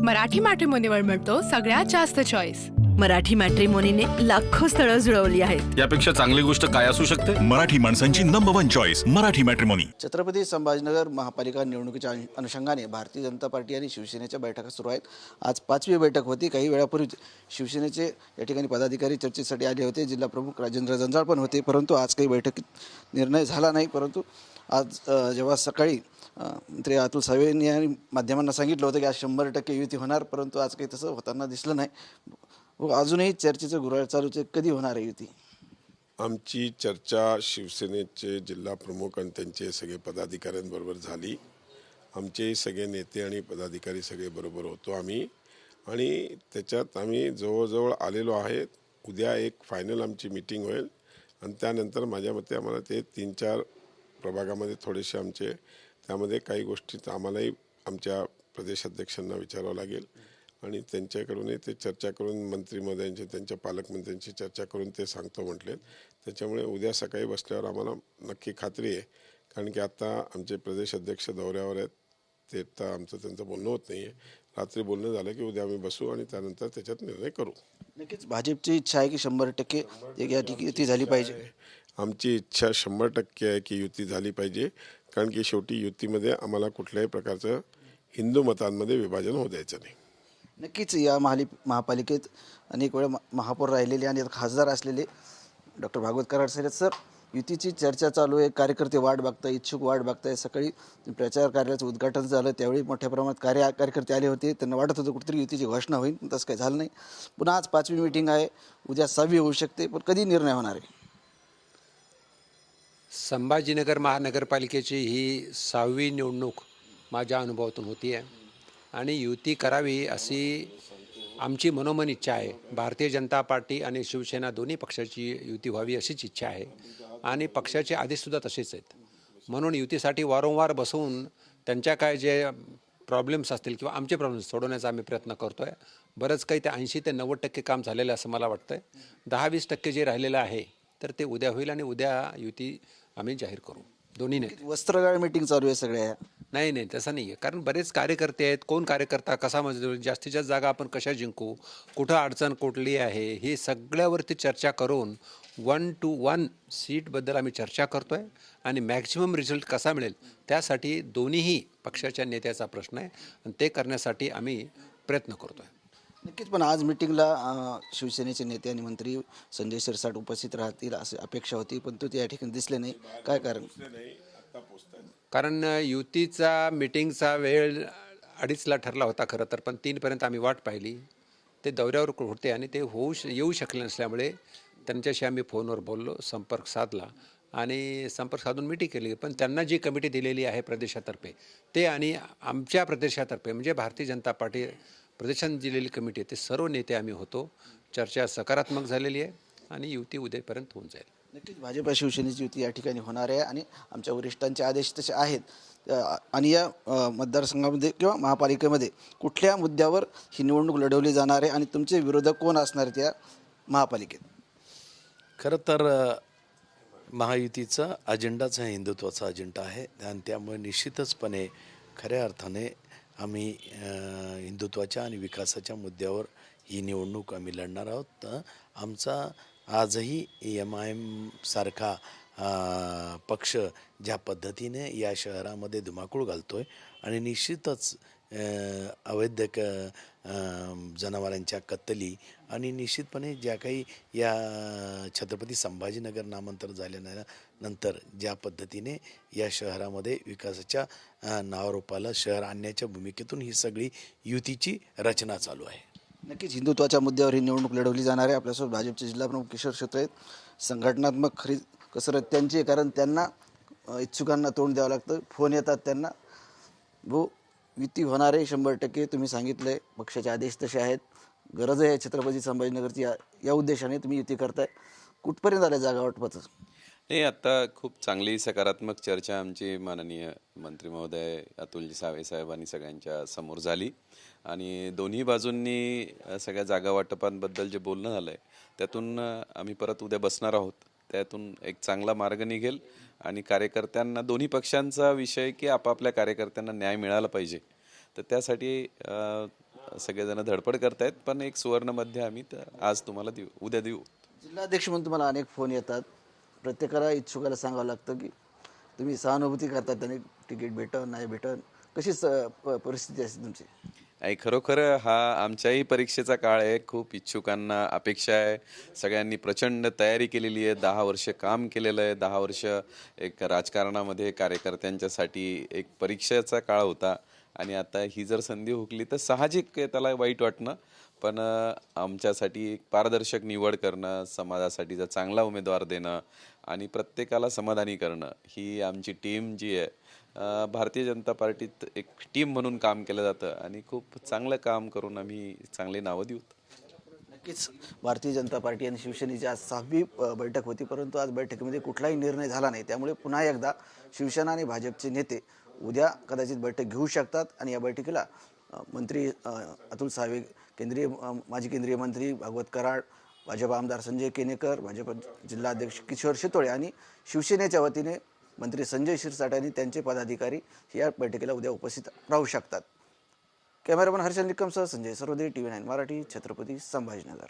मराठी मॅट्रिमोनीवर मिळतो सगळ्यात जास्त चॉईस। मराठी मॅट्रिमोनीने लाखो स्थळं जुळवली आहेत। यापेक्षा चांगली गोष्ट काय असू शकते? मराठी माणसांची number 1 choice Marathi matrimony. Chhatrapati Sambhajinagar महापालिका निवडणुकीच्या अनुषंगाने भारतीय जनता पार्टी आणि शिवसेनेच्या बैठका सुरू आहेत। आज 5वी बैठक होती। काही वेळापूर्वी शिवसेनेचे या ठिकाणी पदाधिकारी चर्चेसाठी आले होते। जिल्हा प्रमुख राजेंद्र जंजाळ पण होते, परंतु आज काही बैठकीत निर्णय झाला नाही। परंतु आज जेव्हा सकाळी मंत्री अतुल सावे यांनी माध्यमांना सांगितलं होतं की आज 100% युती होणार, परंतु आज काही तसं होताना दिसलं नाही। अजूनही चर्चेचं गुऱ्हाळ चालूच आहे। कधी होणार आहे युती? आमची चर्चा शिवसेनेचे जिल्हा प्रमुख आणि त्यांचे सगळे पदाधिकाऱ्यांबरोबर झाली। आमचे सगळे नेते आणि पदाधिकारी सगळे बरोबर होतो आम्ही, आणि त्याच्यात आम्ही जवळजवळ आलेलो आहेत। उद्या एक फायनल आमची मीटिंग होईल आणि त्यानंतर माझ्या मते आम्हाला ते 3-4 प्रभागामध्ये थोडेसे आमचे त्यामध्ये काही गोष्टी आम्हालाही आमच्या प्रदेशाध्यक्षांना विचारावं लागेल आणि त्यांच्याकडूनही ते चर्चा करून मंत्री महोदयांची त्यांच्या पालकमंत्र्यांची चर्चा करून ते सांगतो म्हटले। त्याच्यामुळे उद्या सकाळी बसल्यावर आम्हाला नक्की खात्री आहे, कारण की आता आमचे प्रदेश अध्यक्ष दौऱ्यावर आहेत, ते तर आमचं त्यांचं बोलणं होत नाही आहे। रात्री बोलणं झालं की उद्या आम्ही बसू आणि त्यानंतर त्याच्यात निर्णय करू। नक्कीच भाजपची इच्छा आहे की 100% या ठिकाणी युती झाली पाहिजे। आमची इच्छा 100% आहे की युती झाली पाहिजे, कारण की शेवटी युतीमध्ये आम्हाला कुठल्याही प्रकारचं हिंदू मतांमध्ये विभाजन होऊ द्यायचं नाही। नक्कीच या महापालिकेत अनेक वेळा महापौर राहिलेले आणि खासदार असलेले डॉक्टर भागवत कराड साहेब सर, युतीची चर्चा चालू आहे। कार्यकर्ते वाट बघताय, इच्छुक वाट बघताय। सकाळी प्रचार कार्याचं उद्घाटन झालं, त्यावेळी मोठ्या प्रमाणात कार्यकर्ते आले होते। त्यांना वाटत होतं कुठेतरी युतीची घोषणा होईल, पण तसं काही झालं नाही। पुन्हा आज 5वी मीटिंग आहे, उद्या 6वी होऊ शकते, पण कधी निर्णय होणार आहे? संभाजीनगर महानगरपालिकेची ही 6वी निवडणूक माझ्या अनुभवातून होती आहे आणि युती करावी अशी आमची मनोमन इच्छा आहे। भारतीय जनता पार्टी आणि शिवसेना दोन्ही पक्षाची युती व्हावी अशीच इच्छा आहे आणि पक्षाचे आदेशसुद्धा तसेच आहेत। म्हणून युतीसाठी वारंवार बसवून त्यांच्या काय जे प्रॉब्लेम्स असतील किंवा आमचे प्रॉब्लेम्स सोडवण्याचा आम्ही प्रयत्न करतो आहे। बरंच काही ते 80 ते 90% काम झालेलं असं मला वाटतं आहे। 10-20% जे राहिलेलं आहे तर ते उद्या होईल आणि उद्या युती आम्ही जाहीर करू। दोन्ही नाही, वस्त्रगाळ मीटिंग चालू आहे सगळ्या। नाही तसं नाही आहे, कारण बरेच कार्यकर्ते आहेत। कोण कार्यकर्ता कसा मजबूर, जास्तीत जास्त जागा आपण कशा जिंकू, कुठं अडचण कुठली आहे, हे सगळ्यावरती चर्चा करून 1 to 1 सीटबद्दल आम्ही चर्चा करतो आहे आणि मॅक्झिमम रिझल्ट कसा मिळेल त्यासाठी दोन्हीही पक्षाच्या नेत्याचा प्रश्न आहे आणि ते करण्यासाठी आम्ही प्रयत्न करतो आहे। नक्कीच, पण आज मीटिंगला शिवसेनेचे नेते आणि मंत्री संजय शिरसाट उपस्थित राहतील अशी अपेक्षा होती, पण तो त्या ठिकाणी दिसले नाही। काय कारण? कारण युतीचा मीटिंगचा वेळ 2:30ला ठरला होता खरं तर, पण 3पर्यंत आम्ही वाट पाहिली। ते दौऱ्यावर होते आणि ते येऊ शकले नसल्यामुळे त्यांच्याशी आम्ही फोनवर बोललो, संपर्क साधला आणि संपर्क साधून मीटिंग केली। पण त्यांना जी कमिटी दिलेली आहे प्रदेशातर्फे ते आणि आमच्या प्रदेशातर्फे म्हणजे भारतीय जनता पार्टी प्रदेशाने दिलेली कमिटी आहे, ते सर्व नेते आम्ही होतो। चर्चा सकारात्मक झालेली आहे आणि युती उद्यापर्यंत होऊन जाईल। नक्कीच भाजप शिवसेनेची युती या ठिकाणी होणार आहे आणि आमच्या वरिष्ठांचे आदेश तसे आहेत। आणि या मतदारसंघामध्ये किंवा महापालिकेमध्ये कुठल्या मुद्द्यावर ही निवडणूक लढवली जाणार आहे आणि तुमचे विरोधक कोण असणार त्या महापालिकेत? खरं तर महायुतीचा अजेंडाच हा हिंदुत्वाचा अजेंडा आहे आणि त्यामुळे निश्चितचपणे खऱ्या अर्थाने आम्ही हिंदुत्वाच्या आणि विकासाच्या मुद्द्यावर ही निवडणूक आम्ही लढणार आहोत। आमचा आजही MIM सारखा पक्ष ज्या पद्धतीने या शहरामध्ये धुमाकूळ घालतो आहे आणि निश्चितच अवैध जनावरांच्या कत्तली आणि निश्चितपणे ज्या काही या छत्रपती संभाजीनगर नामांतर झाल्यानंतर ज्या पद्धतीने या शहरामध्ये विकासाच्या नावारूपाला शहर आणण्याच्या भूमिकेतून ही सगळी युतीची रचना चालू आहे। नक्कीच हिंदुत्वाच्या मुद्द्यावर ही निवडणूक लढवली जाणार आहे। आपल्यासोबत भाजपचे जिल्हा प्रमुख किशोर क्षेत्र आहेत। संघटनात्मक खरी कसरत त्यांची आहे, कारण त्यांना इच्छुकांना तोंड द्यावं लागतं। फोन येतात त्यांना, वो युती होणार आहे 100%, तुम्ही सांगितलं आहे, पक्षाचे आदेश तसे आहेत, गरज आहे छत्रपती संभाजीनगरची, या उद्देशाने तुम्ही युती करताय। कुठपर्यंत आल्या जागा वाटपाचं? नाही, आता खूप चांगली सकारात्मक चर्चा आमची माननीय मंत्री महोदय अतुलजी सावे साहेबांनी सगळ्यांच्या समोर झाली आणि दोन्ही बाजूंनी सगळ्या जागा वाटपांबद्दल जे बोलणं झालं आहे त्यातून आम्ही परत उद्या बसणार आहोत। त्यातून एक चांगला मार्ग निघेल आणि कार्यकर्त्यांना दोन्ही पक्षांचा विषय की आपापल्या कार्यकर्त्यांना न्याय मिळाला पाहिजे, तर त्यासाठी सगळेजण धडपड करतायत, पण एक सुवर्ण मध्य आम्ही आज तुम्हाला देऊ, उद्या देऊ. जिल्हाध्यक्ष म्हणून तुम्हाला अनेक फोन येतात, प्रत्येकाला इच्छुकाला सांगावं लागतं की तुम्ही सहानुभूती करता, त्याने तिकीट भेटन नाही भेटन, कशी परिस्थिती असते तुमची? आणि खरोखर हा आमच्याही परीक्षेचा काळ आहे. खूप इच्छुकांना अपेक्षा आहे. सगळ्यांनी प्रचंड तयारी केलेली आहे. 10 वर्ष काम केलेलं आहे. 10 वर्ष एक राजकारणामध्ये कार्यकर्त्यांच्यासाठी एक परीक्षेचा काळ होता आणि आता ही जर संधी हुकली तर साहजिक आहे त्याला वाईट वाटणं, पण आमच्यासाठी एक पारदर्शक निवड करणं, समाजासाठीचा चांगला उमेदवार देणं आणि प्रत्येकाला समाधानी करणं ही आमची टीम जी आहे. भारतीय जनता पार्टीत एक टीम म्हणून काम केलं जातं आणि खूप चांगलं काम करून आम्ही चांगली नावं देऊ. नक्कीच भारतीय जनता पार्टी आणि शिवसेनेची आज 6वी बैठक होती, परंतु आज बैठकीमध्ये कुठलाही निर्णय झाला नाही. त्यामुळे पुन्हा एकदा शिवसेना आणि भाजपचे नेते उद्या कदाचित बैठक घेऊ शकतात आणि या बैठकीला मंत्री अतुल सावे, माजी केंद्रीय मंत्री भागवत कराड, भाजप आमदार संजय केनेकर, भाजप जिल्हाध्यक्ष किशोर शितोळे आणि शिवसेनेच्या वतीने मंत्री संजय शिरसाट आणि त्यांचे पदाधिकारी या बैठकीला उद्या उपस्थित राहू शकतात. कॅमेरामन हर्षल निकमसह संजय सर्वदे, TV9 मराठी, छत्रपती संभाजीनगर.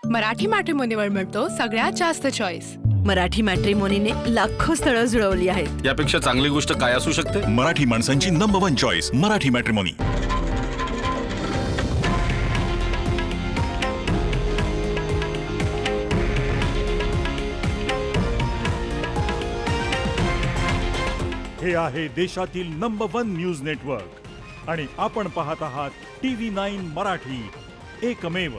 मराठी मॅट्रिमोनीवर मिळतो सगळ्यात जास्त चॉईस. मराठी मॅट्रिमोनीने लाखो स्थळं जुळवली आहेत. यापेक्षा चांगली गोष्ट काय असू शकते? मराठी माणसांची नंबर 1 चॉईस मराठी मॅट्रिमोनी. हे आहे देशातील नंबर 1 न्यूज नेटवर्क आणि आपण पाहत आहात TV9 मराठी, एकमेव.